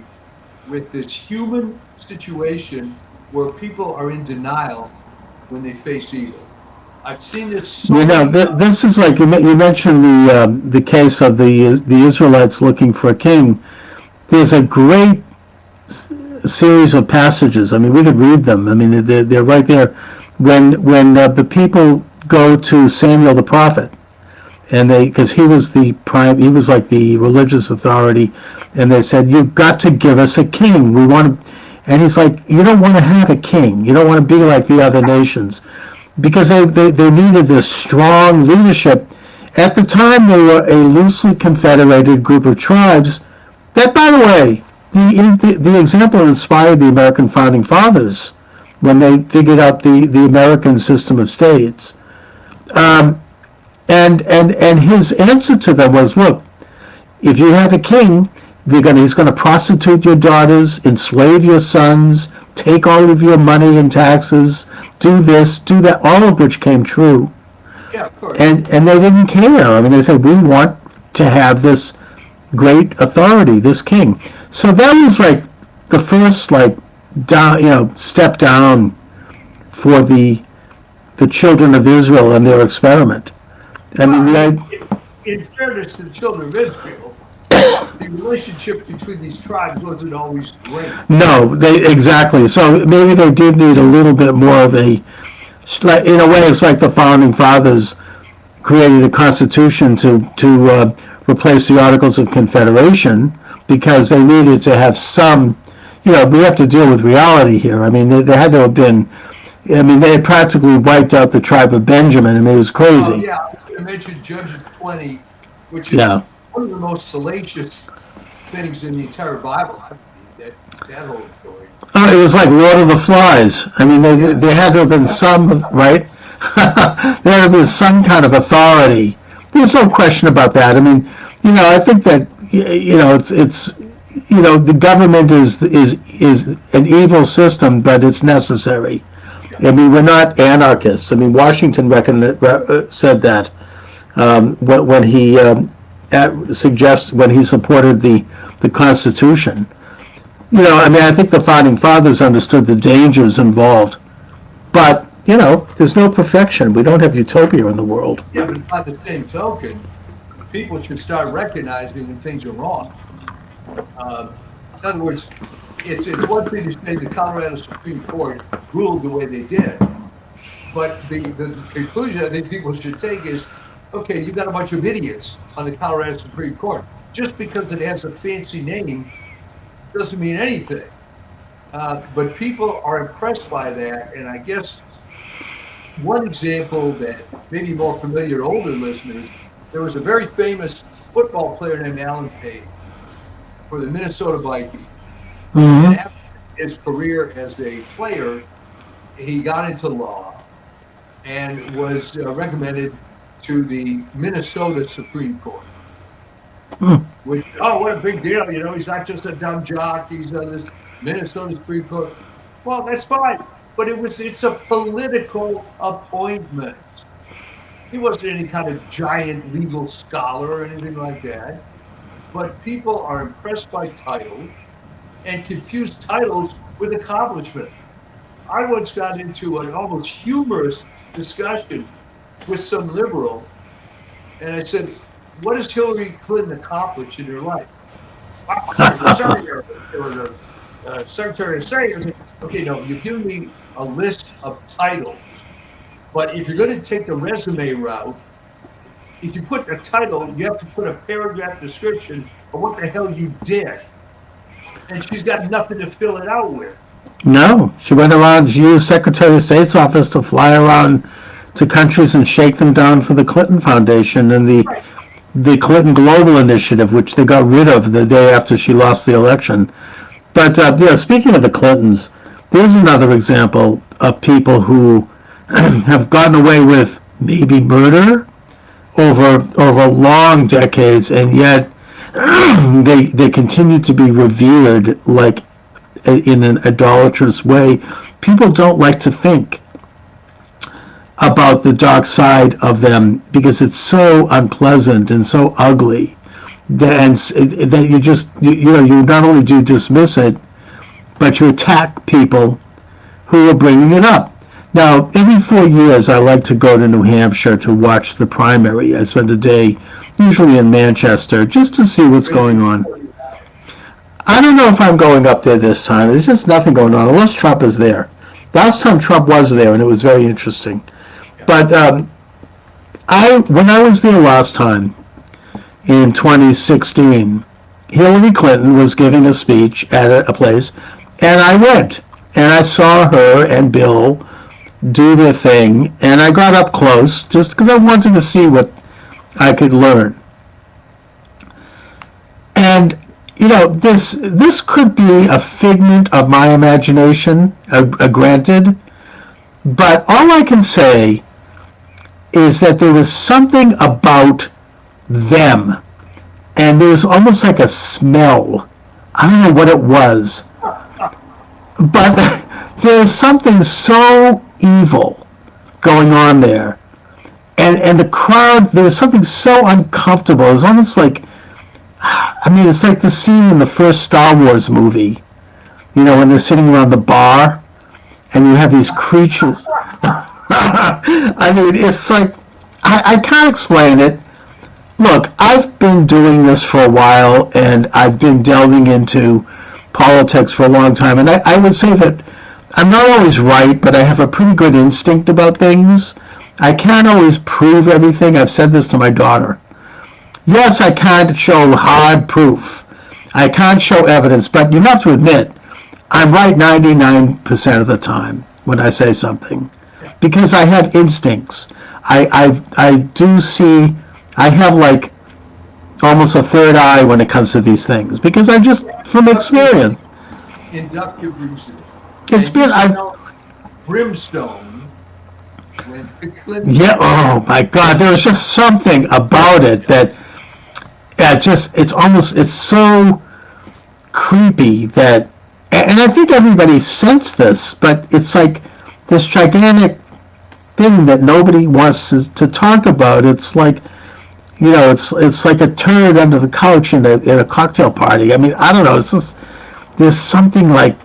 with this human situation where people are in denial when they face evil, I've seen this. So this is like you mentioned the case of the Israelites looking for a king. There's a great series of passages. I mean, we could read them. I mean, they're right there. When the people go to Samuel the prophet, and because he was like the religious authority, and they said, "You've got to give us a king. We want to," and he's like, "You don't want to have a king. You don't want to be like the other nations." Because they needed this strong leadership. At the time, they were a loosely confederated group of tribes that, by the way, the example inspired the American founding fathers when they figured out the American system of states. And his answer to them was, look, if you have a king, he's going to prostitute your daughters, enslave your sons, take all of your money and taxes, do this, do that, all of which came true. Yeah, of course. And they didn't care. I mean, they said, we want to have this great authority, this king. So that was like the first step down for the children of Israel and their experiment. I mean, in fairness to the children of Israel, the relationship between these tribes wasn't always great. No, exactly. So maybe they did need a little bit more of in a way, it's like the founding fathers created a constitution to replace the Articles of Confederation because they needed to have some, we have to deal with reality here. I mean, they had to have been, they had practically wiped out the tribe of Benjamin. I mean, it was crazy. Oh, yeah, I mentioned Judges 20, which is one of the most salacious things in the entire Bible. I believe that whole story. Oh, it was like Lord of the Flies. I mean, there had to have been some, right? There had to be some kind of authority. There's no question about that. I mean, I think that, it's the government is an evil system, but it's necessary. I mean, we're not anarchists. I mean, Washington said that when he when he supported the Constitution. I mean, I think the founding fathers understood the dangers involved, but there's no perfection. We don't have utopia in the world. Yeah, but by the same token, people should start recognizing when things are wrong. In other words, it's one thing to say the Colorado Supreme Court ruled the way they did, but the conclusion I think people should take is, okay, you got a bunch of idiots on the Colorado Supreme Court. Just because it has a fancy name doesn't mean anything. But people are impressed by that, and I guess one example that may be more familiar to older listeners, there was a very famous football player named Alan Page for the Minnesota Vikings. Mm-hmm. And after his career as a player, he got into law and was recommended to the Minnesota Supreme Court. Which, oh, what a big deal, he's not just a dumb jock, he's on this Minnesota Supreme Court. Well, that's fine, but it's a political appointment. He wasn't any kind of giant legal scholar or anything like that, but people are impressed by titles and confuse titles with accomplishment. I once got into an almost humorous discussion with some liberal, and I said, what has Hillary Clinton accomplished in her life? Secretary of State. I said, okay, no, you've given me a list of titles, but if you're going to take the resume route, if you put a title, you have to put a paragraph description of what the hell you did. And she's got nothing to fill it out with. No, she went around, she used Secretary of State's office to fly around to countries and shake them down for the Clinton Foundation and the Clinton Global Initiative, which they got rid of the day after she lost the election. But speaking of the Clintons, there's another example of people who have gotten away with maybe murder over long decades, and yet they continue to be revered like in an idolatrous way. People don't like to think about the dark side of them because it's so unpleasant and so ugly that you just you not only do dismiss it, but you attack people who are bringing it up. Now, every 4 years, I like to go to New Hampshire to watch the primary. I spend a day, usually in Manchester, just to see what's going on. I don't know if I'm going up there this time. There's just nothing going on, unless Trump is there. Last time Trump was there, and it was very interesting. But when I was there last time, in 2016, Hillary Clinton was giving a speech at a place, and I went, and I saw her and Bill do their thing, and I got up close just because I wanted to see what I could learn. And this could be a figment of my imagination, granted, but all I can say is that there was something about them, and there was almost like a smell. I don't know what it was, but there's something so evil going on there, and the crowd, there was something so uncomfortable. It was almost like, it's like the scene in the first Star Wars movie, when they're sitting around the bar and you have these creatures. It's like, I can't explain it. Look, I've been doing this for a while, and I've been delving into politics for a long time, and I would say that I'm not always right, but I have a pretty good instinct about things. I can't always prove everything. I've said this to my daughter. Yes, I can't show hard proof. I can't show evidence, but you have to admit, I'm right 99% of the time when I say something, because I have instincts. I do see, I have like almost a third eye when it comes to these things, because I just, from experience. Inductive reasoning. It's been, brimstone. Yeah, oh my God, there was just something about it that it's so creepy that, and I think everybody sensed this, but it's like this gigantic thing that nobody wants to talk about. It's like, it's like a turd under the couch in a cocktail party. I don't know. It's just, there's something like,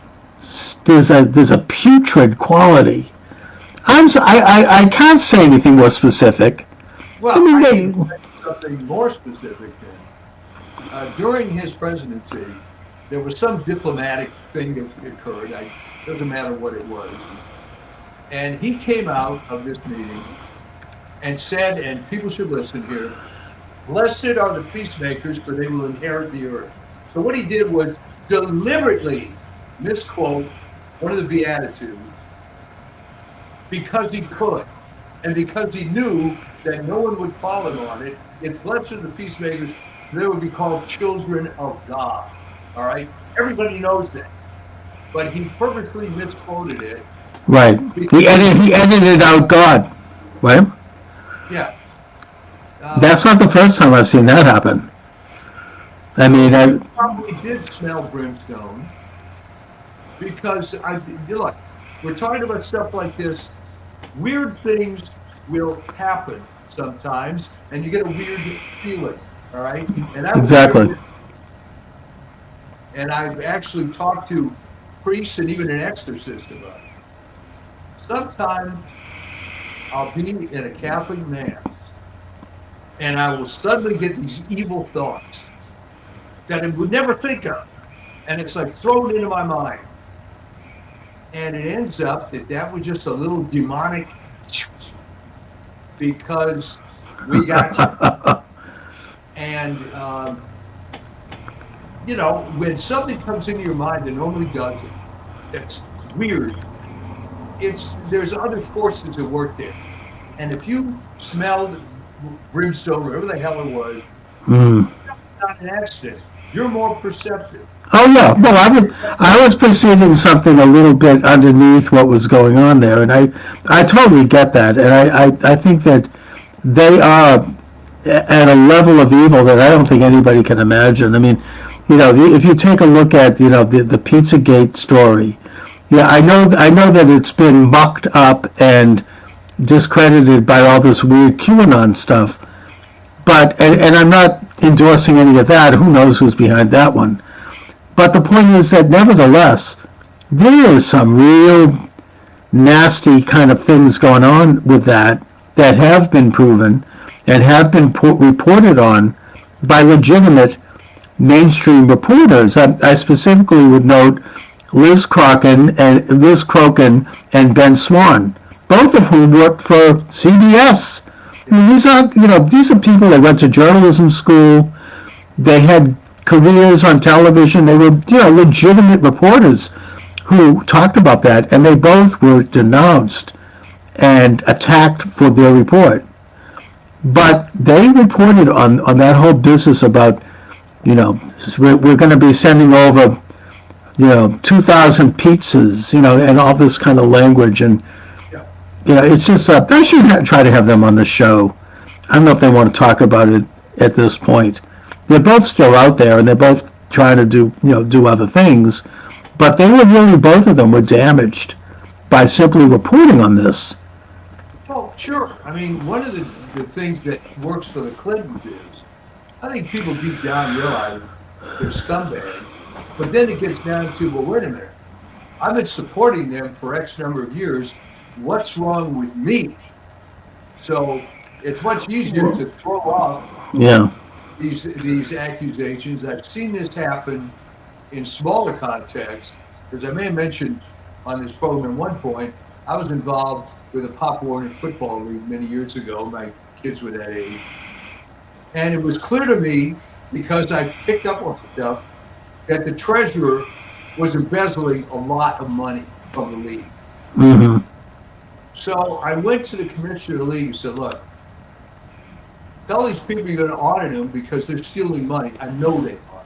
there's a putrid quality I can't say anything more specific. Well, I mean, I they, can say something more specific then. During his presidency, there was some diplomatic thing that occurred. Doesn't matter what it was. And he came out of this meeting and said, and people should listen here, blessed are the peacemakers, for they will inherit the earth. So what he did was deliberately misquote one of the Beatitudes because he could, and because he knew that no one would follow him on it. If blessed are the peacemakers, they would be called children of God. All right? Everybody knows that. But he purposely misquoted it. right. He edited out God. Right? Yeah. That's not the first time I've seen that happen. I mean, He probably did smell brimstone because look, we're talking about stuff like this. Weird things will happen sometimes, and you get a weird feeling. All right, and exactly. And I've actually talked to priests and even an exorcist about it. Sometimes I'll be in a Catholic mass, and I will suddenly get these evil thoughts that I would never think of, and it's like thrown into my mind. And it ends up that was just a little demonic because we got you. And, when something comes into your mind that normally doesn't, that's weird, there's other forces at work there. And if you smelled brimstone, whatever the hell it was, it's not an accident. You're more perceptive. Oh yeah, well I was perceiving something a little bit underneath what was going on there, and I totally get that, and I think that they are at a level of evil that I don't think anybody can imagine. I mean, if you take a look at the Pizzagate story, yeah, I know that it's been mucked up and discredited by all this weird QAnon stuff, but and I'm not endorsing any of that. Who knows who's behind that one? But the point is that nevertheless, there is some real nasty kind of things going on with that have been proven and have been reported on by legitimate mainstream reporters. I specifically would note Liz Crokin and Ben Swan, both of whom worked for CBS. I mean, these are people that went to journalism school. They had careers on television. They were, legitimate reporters who talked about that, and they both were denounced and attacked for their report. But they reported on that whole business about, we're going to be sending over, 2,000 pizzas, and all this kind of language. And, it's just, I should try to have them on the show. I don't know if they want to talk about it at this point. They're both still out there, and they're both trying to do other things. But they were really, both of them were damaged by simply reporting on this. Well, sure. I mean, one of the things that works for the Clintons is, I think people deep down realize they're scumbags. But then it gets down to, well, wait a minute. I've been supporting them for X number of years. What's wrong with me? So it's much easier to throw off these accusations. I've seen this happen in smaller contexts, because I may have mentioned on this program at one point, I was involved with a Pop Warner football league many years ago. My kids were that age. And it was clear to me, because I picked up on stuff, that the treasurer was embezzling a lot of money from the league. Mm-hmm. So I went to the commissioner of the league and said, look, tell these people you're going to audit them because they're stealing money. I know they are.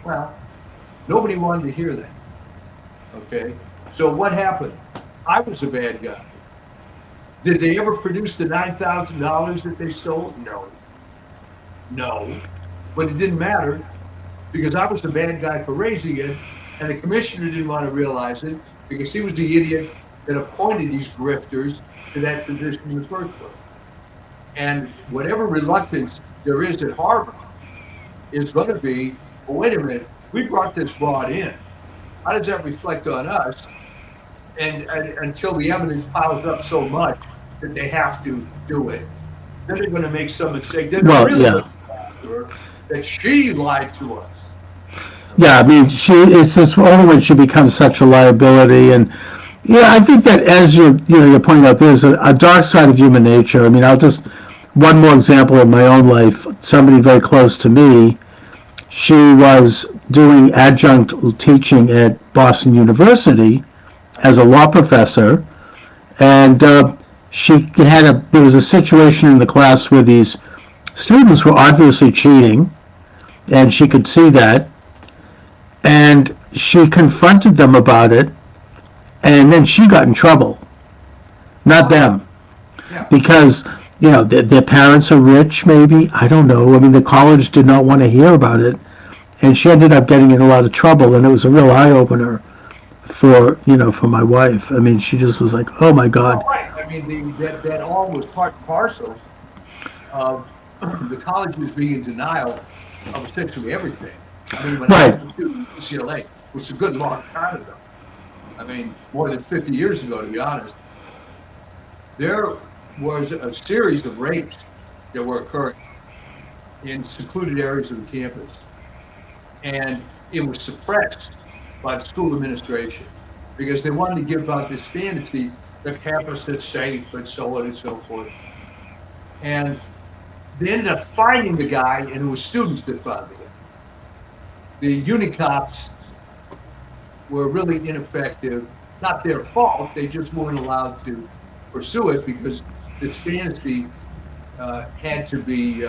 Well, nobody wanted to hear that. Okay? So what happened? I was a bad guy. Did they ever produce the $9,000 that they stole? No. But it didn't matter because I was the bad guy for raising it, and the commissioner didn't want to realize it because he was the idiot that appointed these grifters to that position in the first place. And whatever reluctance there is at Harvard is going to be, well, wait a minute, we brought this broad in. How does that reflect on us? and until the evidence piles up so much that they have to do it, then they're going to make some mistake. Then they're Well, really yeah. going to go after her, that she lied to us. Yeah, I mean, it's just only when she becomes such a liability. And yeah, I think that as you're pointing out, there's a dark side of human nature. I mean, one more example in my own life, somebody very close to me, she was doing adjunct teaching at Boston University as a law professor, and there was a situation in the class where these students were obviously cheating, and she could see that, and she confronted them about it, and then she got in trouble, not them, Yeah. because their parents are rich, maybe, I don't know. I mean, the college did not want to hear about it, and she ended up getting in a lot of trouble, and it was a real eye opener for my wife. I mean, she just was like, oh my God. Right. I mean, that all was part and parcel of the colleges being in denial of essentially everything. I mean, when I Right. went to UCLA, which is a good long time ago, I mean, more than 50 years ago, to be honest, there was a series of rapes that were occurring in secluded areas of the campus. And it was suppressed by the school administration because they wanted to give out this fantasy that campus is safe and so on and so forth. And they ended up finding the guy, and it was students that found him. The unicops were really ineffective. Not their fault, they just weren't allowed to pursue it because this fantasy had to be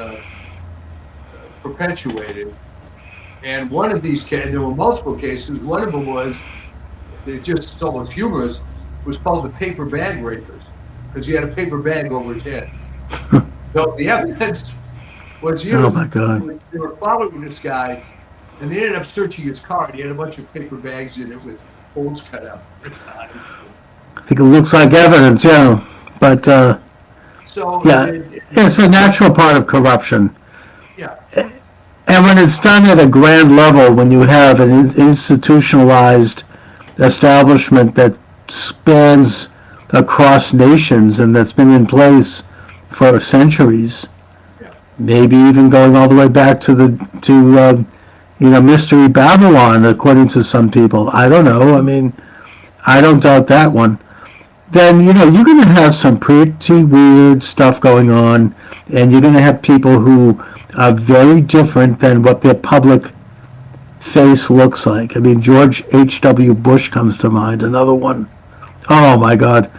perpetuated. And one of these cases, there were multiple cases, one of them was, it just so was humorous, was called the paper bag rapers, because he had a paper bag over his head. So the evidence was used. Oh my God. They were following this guy, and they ended up searching his car, and he had a bunch of paper bags in it with holes cut out. I think it looks like evidence, yeah. But So yeah, it's a natural part of corruption. yeah, And when it's done at a grand level, when you have an institutionalized establishment that spans across nations and that's been in place for centuries, yeah. maybe even going all the way back to Mystery Babylon, according to some people. I don't know. I mean, I don't doubt that one. Then, you're going to have some pretty weird stuff going on, and you're going to have people who are very different than what their public face looks like. I mean, George H.W. Bush comes to mind, another one. Oh, my God.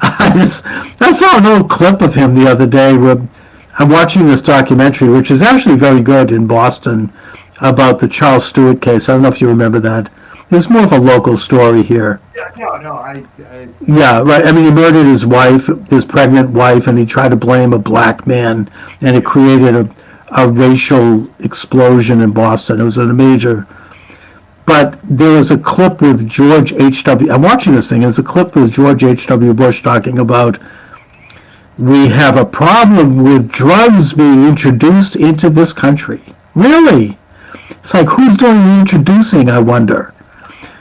I saw an old clip of him the other day where I'm watching this documentary, which is actually very good, in Boston, about the Charles Stewart case. I don't know if you remember that. There's more of a local story here. Yeah, no, Yeah, right. I mean, he murdered his wife, his pregnant wife, and he tried to blame a black man, and it created a racial explosion in Boston. It was a major. But there was a clip with George H.W. I'm watching this thing. It's a clip with George H.W. Bush talking about, we have a problem with drugs being introduced into this country. Really? It's like, who's doing the introducing, I wonder?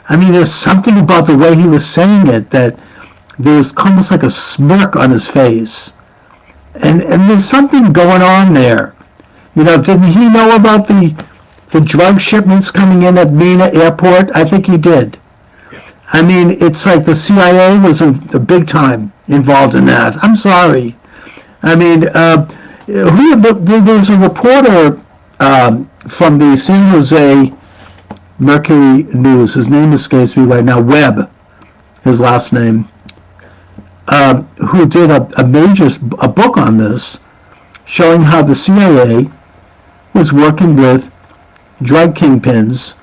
I mean, there's something about the way he was saying it that there was almost like a smirk on his face. And there's something going on there. Didn't he know about the drug shipments coming in at Mena Airport? I think he did. I mean, it's like the CIA was a big time involved in that. I'm sorry. I mean, there's a reporter from the San Jose Mercury News. His name escapes me right now. Webb, his last name, who did a book on this, showing how the CIA was working with drug kingpins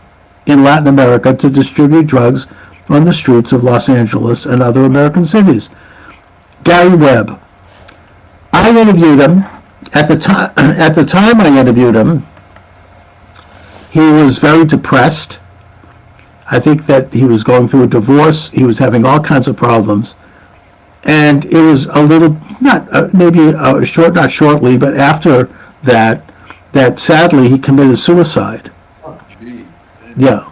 in Latin America to distribute drugs on the streets of Los Angeles and other American cities. Gary Webb. I interviewed him. At the time I interviewed him, he was very depressed. I think that he was going through a divorce. He was having all kinds of problems. And it was a little, not shortly, but after that sadly he committed suicide. oh, gee. Yeah.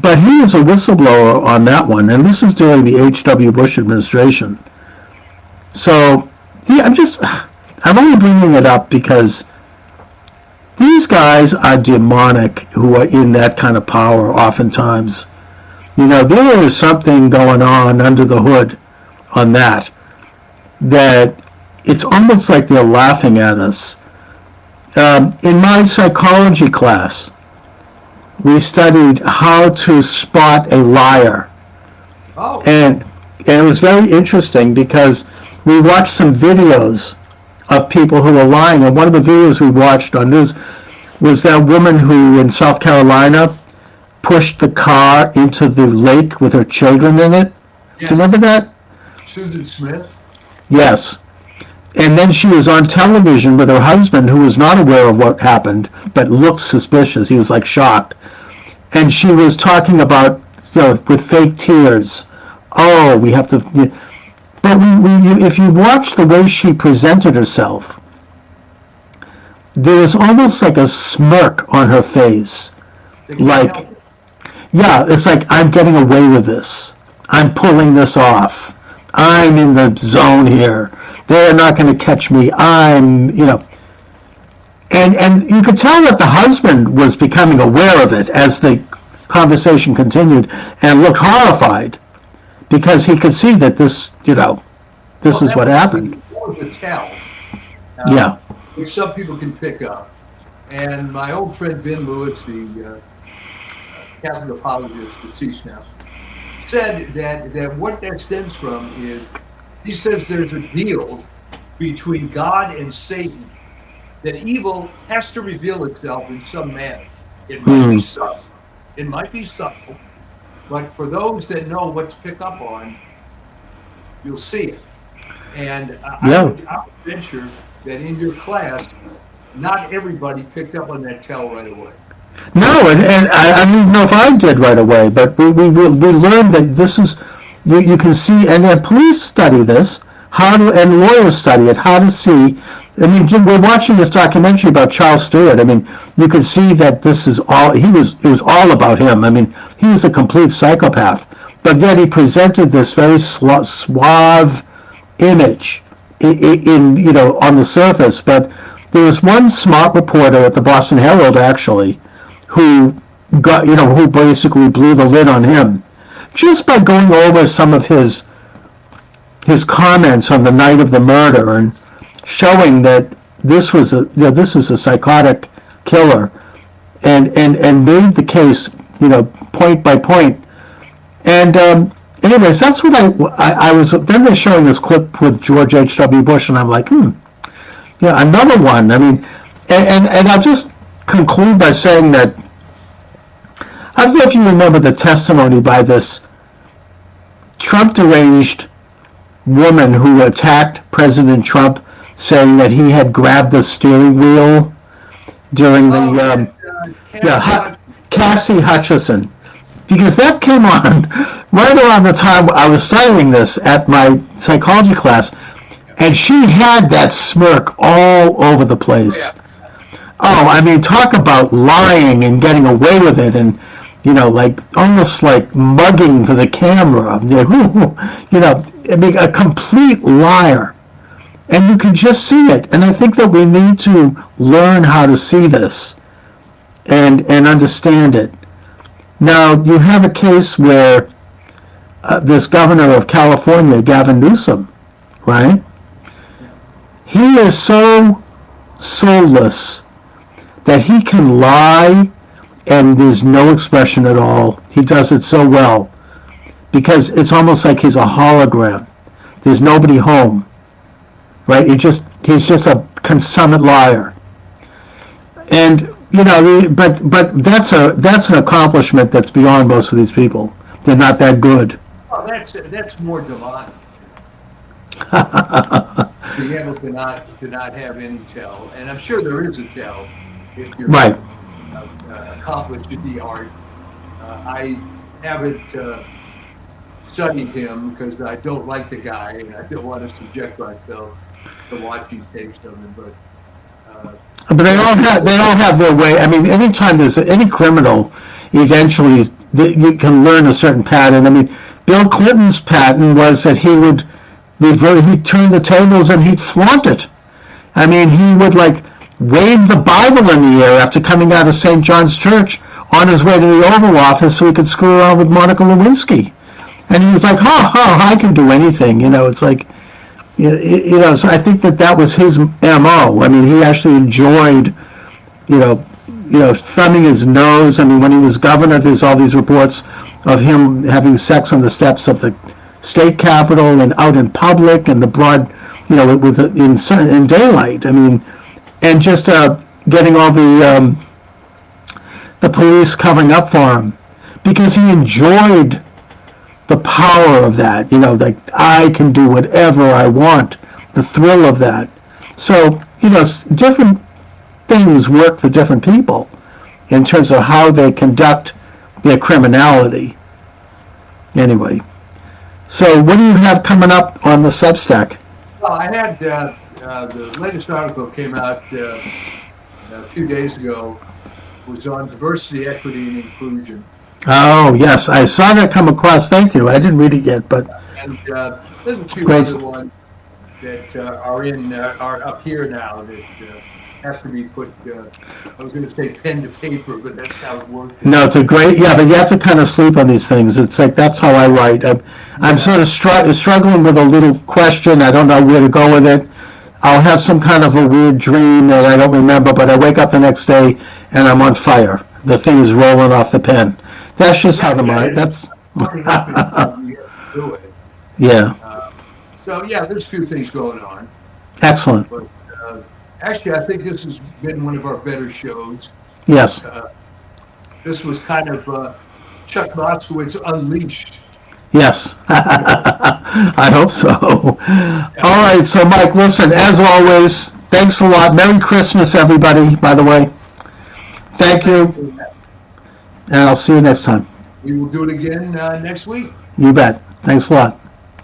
but he was a whistleblower on that one, and this was during the H.W. Bush administration. So, yeah, I'm only bringing it up because these guys are demonic who are in that kind of power oftentimes. You know, there is something going on under the hood on that it's almost like they're laughing at us. In my psychology class, we studied how to spot a liar. Oh. And it was very interesting because we watched some videos of people who were lying. And one of the videos we watched on this was that woman who in South Carolina pushed the car into the lake with her children in it. Yes. Do you remember that? Susan Smith? Yes. And then she was on television with her husband, who was not aware of what happened, but looked suspicious. He was like shocked. And she was talking about, with fake tears. Oh, we have to. But if you watch the way she presented herself, there was almost like a smirk on her face. Like, yeah, it's like, I'm getting away with this. I'm pulling this off. I'm in the zone here. They're not going to catch me. And you could tell that the husband was becoming aware of it as the conversation continued and looked horrified because he could see that this is what happened. That was a tell. Yeah. Which some people can pick up. And my old friend Ben Lewis, the Catholic apologist, deceased now, said that what that stems from is, he says there's a deal between God and Satan that evil has to reveal itself in some manner. It might be subtle. It might be subtle, but for those that know what to pick up on, you'll see it. And I would venture that in your class, not everybody picked up on that tell right away. No, and I don't even know if I did right away, but we learned that this is, you can see, and then police study this, and lawyers study it, how to see. I mean, we're watching this documentary about Charles Stewart. I mean, you can see that this is all, it was all about him. I mean, he was a complete psychopath. But then he presented this very suave image on the surface. But there was one smart reporter at the Boston Herald, actually, who basically blew the lid on him just by going over some of his comments on the night of the murder and showing that this is a psychotic killer, and made the case point by point. And anyways, that's what I was. Then they're showing this clip with George H.W. Bush, and I'm like, another one. I mean, and I'll just conclude by saying that I don't know if you remember the testimony by this Trump deranged woman who attacked President Trump, saying that he had grabbed the steering wheel during the Cassie Hutchison, because that came on right around the time I was studying this at my psychology class, and she had that smirk all over the place. Oh, I mean, talk about lying and getting away with it, and like almost like mugging for the camera. I mean, a complete liar. And you can just see it. And I think that we need to learn how to see this and understand it. Now, you have a case where this governor of California, Gavin Newsom, right? He is so soulless that he can lie and there's no expression at all. He does it so well because it's almost like he's a hologram. There's nobody home, right? He's just a consummate liar. And but that's an accomplishment that's beyond most of these people. They're not that good. Oh, that's more demonic. Being able to not have any tell, and I'm sure there is a tell if you're right. Accomplished in the art. I haven't studied him because I don't like the guy and I don't want to subject myself to watching tapes of him. But they all have their way. I mean, anytime there's any criminal, eventually that you can learn a certain pattern. I mean, Bill Clinton's pattern was that he would he'd turn the tables and he'd flaunt it. I mean, he would like wave the Bible in the air after coming out of St. John's Church on his way to the Oval Office so he could screw around with Monica Lewinsky. And he was like, I can do anything. It's like, so I think that was his MO. I mean, he actually enjoyed, thumbing his nose. I mean, when he was governor, there's all these reports of him having sex on the steps of the state capitol and out in public and the broad, in daylight. I mean, and just getting all the police covering up for him because he enjoyed the power of that. Like I can do whatever I want. The thrill of that. So different things work for different people in terms of how they conduct their criminality. Anyway, so what do you have coming up on the Substack? Well, I had the latest article came out a few days ago. Was on diversity, equity, and inclusion. Oh yes, I saw that come across. Thank you. I didn't read it yet, but and there's a few Great. other ones that are up here now that have to be put. I was going to say pen to paper, but that's how it works. no, it's a great. Yeah, but you have to kind of sleep on these things. It's like that's how I write. I'm sort of struggling with a little question. I don't know where to go with it. I'll have some kind of a weird dream that I don't remember, but I wake up the next day and I'm on fire. The thing is rolling off the pen. That's just how the mind. That's Do it. yeah. So yeah, there's a few things going on. Excellent. But actually, I think this has been one of our better shows. Yes. This was kind of Chuck Moscowitz unleashed. Yes. I hope so. All right. So, Mike, listen, as always, thanks a lot. Merry Christmas, everybody, by the way. Thank you. And I'll see you next time. We will do it again next week. You bet. Thanks a lot.